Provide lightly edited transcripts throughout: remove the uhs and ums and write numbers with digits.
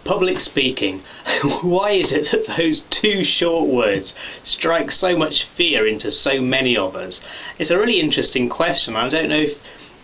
Public speaking. Why is it that those two short words strike so much fear into so many of us? It's a really interesting question. I don't know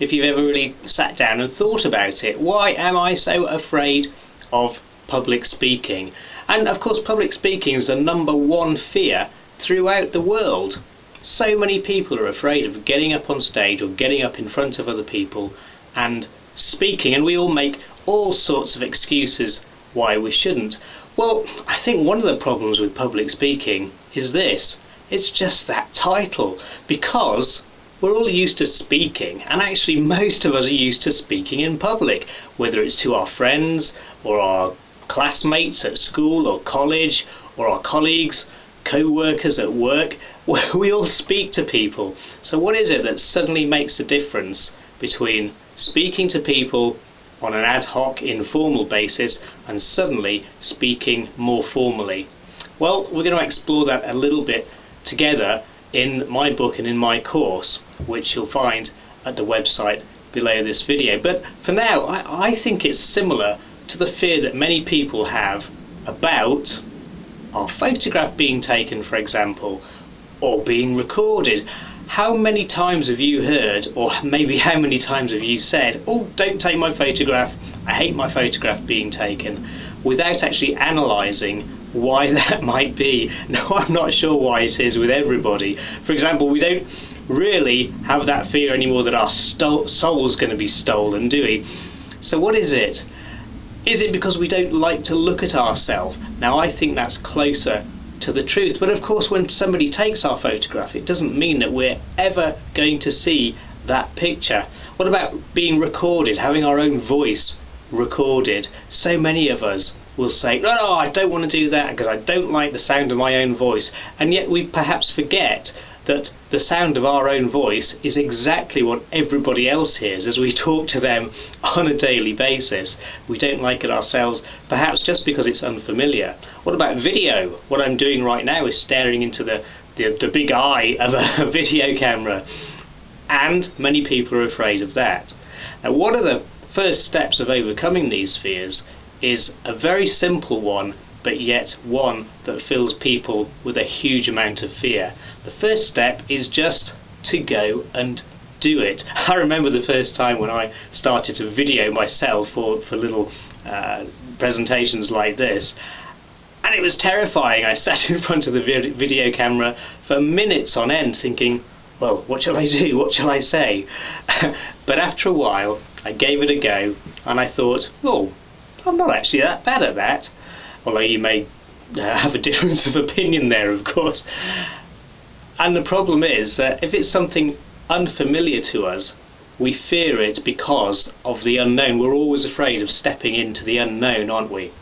if you've ever really sat down and thought about it. Why am I so afraid of public speaking? And of course, public speaking is the number one fear throughout the world. So many people are afraid of getting up on stage or getting up in front of other people and speaking, and we all make all sorts of excuses why we shouldn't. Well, I think one of the problems with public speaking is this. It's just that title, because we're all used to speaking, and actually most of us are used to speaking in public, whether it's to our friends or our classmates at school or college or our colleagues, co-workers at work. We all speak to people. So what is it that suddenly makes a difference between speaking to people on an ad hoc, informal basis and suddenly speaking more formally? Well, we're going to explore that a little bit together in my book and in my course, which you'll find at the website below this video. But for now, I think it's similar to the fear that many people have about our photograph being taken, for example, or being recorded. How many times have you heard, or maybe how many times have you said, "Oh, don't take my photograph, I hate my photograph being taken," without actually analysing why that might be? No, I'm not sure why it is with everybody. For example, we don't really have that fear anymore that our soul's going to be stolen, do we? So what is it? Is it because we don't like to look at ourselves? Now, I think that's closer to the truth. But of course, when somebody takes our photograph, it doesn't mean that we're ever going to see that picture. What about being recorded, having our own voice recorded? So many of us will say, no, I don't want to do that because I don't like the sound of my own voice. And yet we perhaps forget that the sound of our own voice is exactly what everybody else hears as we talk to them on a daily basis. We don't like it ourselves, perhaps just because it's unfamiliar. What about video? What I'm doing right now is staring into the big eye of a video camera, and many people are afraid of that. Now, one of the first steps of overcoming these fears is a very simple one, but yet one that fills people with a huge amount of fear. The first step is just to go and do it. I remember the first time when I started to video myself for little presentations like this, and it was terrifying. I sat in front of the video camera for minutes on end thinking, well, what shall I do? What shall I say? But after a while, I gave it a go, and I thought, oh, I'm not actually that bad at that. Although you may have a difference of opinion there, of course. And the problem is that if it's something unfamiliar to us, we fear it because of the unknown. We're always afraid of stepping into the unknown, aren't we?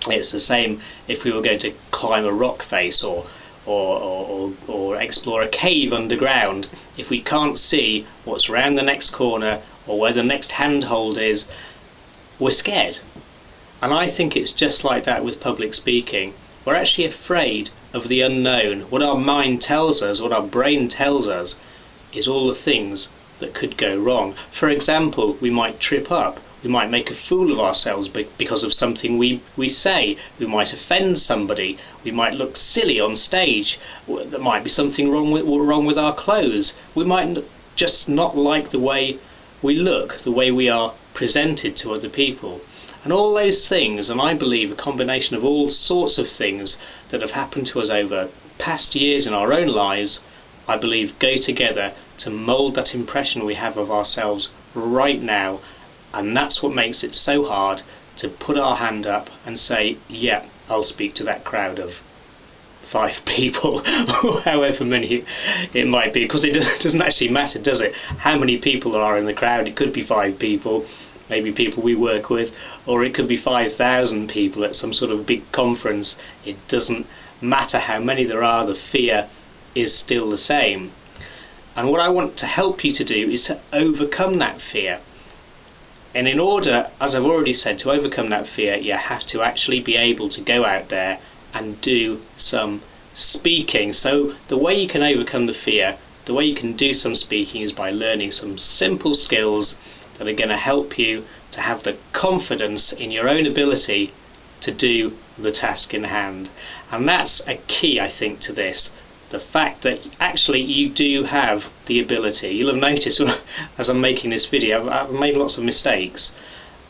It's the same if we were going to climb a rock face or explore a cave underground. If we can't see what's around the next corner or where the next handhold is, we're scared. And I think it's just like that with public speaking. We're actually afraid of the unknown. What our mind tells us, what our brain tells us, is all the things that could go wrong. For example, we might trip up. We might make a fool of ourselves because of something we say. We might offend somebody. We might look silly on stage. There might be something wrong with our clothes. We might just not like the way we look, the way we are presented to other people. And all those things, and I believe a combination of all sorts of things that have happened to us over past years in our own lives, I believe go together to mould that impression we have of ourselves right now. And that's what makes it so hard to put our hand up and say, yeah, I'll speak to that crowd of 5 people, or however many it might be, because it doesn't actually matter, does it, how many people there are in the crowd? It could be 5 people, maybe people we work with, or it could be 5,000 people at some sort of big conference. It doesn't matter how many there are, the fear is still the same. And what I want to help you to do is to overcome that fear. And in order, as I've already said, to overcome that fear, you have to actually be able to go out there and do some speaking. So the way you can overcome the fear, the way you can do some speaking, is by learning some simple skills that are going to help you to have the confidence in your own ability to do the task in hand. And that's a key, I think, to this. The fact that actually you do have the ability. You'll have noticed as I'm making this video, I've made lots of mistakes,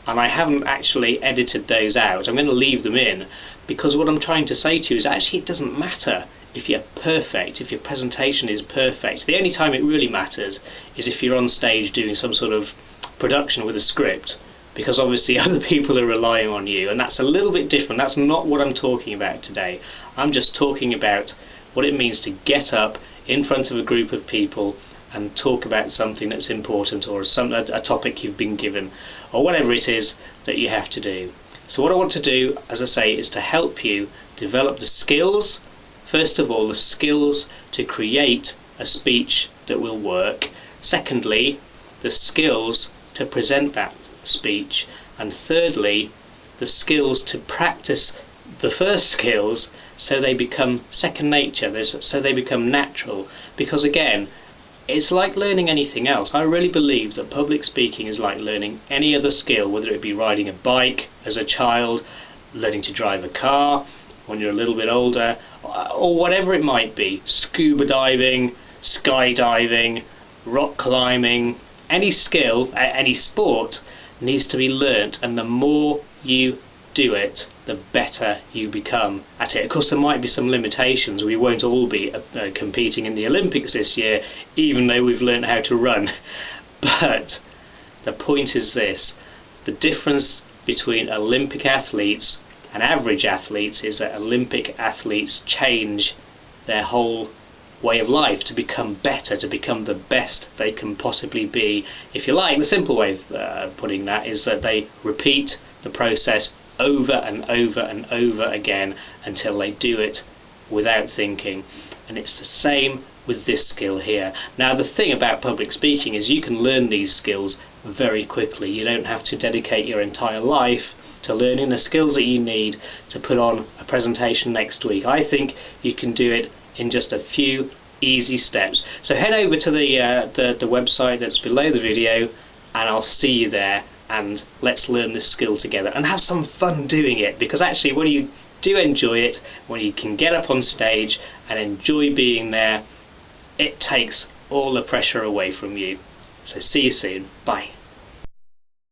and I haven't actually edited those out. I'm going to leave them in, because what I'm trying to say to you is actually it doesn't matter if you're perfect, if your presentation is perfect. The only time it really matters is if you're on stage doing some sort of production with a script, because obviously other people are relying on you, and that's a little bit different. That's not what I'm talking about today. I'm just talking about what it means to get up in front of a group of people and talk about something that's important, or a topic you've been given, or whatever it is that you have to do. So what I want to do, as I say, is to help you develop the skills. First of all, the skills to create a speech that will work. Secondly, the skills to present that speech. And thirdly, the skills to practice the first skills so they become second nature, so they become natural. Because again, it's like learning anything else. I really believe that public speaking is like learning any other skill, whether it be riding a bike as a child, learning to drive a car when you're a little bit older, or whatever it might be. Scuba diving, skydiving, rock climbing, any skill, any sport needs to be learnt, and the more you do it, the better you become at it. Of course, there might be some limitations. We won't all be competing in the Olympics this year, even though we've learned how to run. But the point is this: the difference between Olympic athletes and average athletes is that Olympic athletes change their whole way of life to become better, to become the best they can possibly be. If you like, the simple way of putting that is that they repeat the process over and over and over again until they do it without thinking. And it's the same with this skill here. Now, the thing about public speaking is you can learn these skills very quickly. You don't have to dedicate your entire life to learning the skills that you need to put on a presentation next week. I think you can do it in just a few easy steps. So head over to the website that's below the video, and I'll see you there, and let's learn this skill together and have some fun doing it. Because actually, when you do enjoy it, when you can get up on stage and enjoy being there, it takes all the pressure away from you. So see you soon. Bye.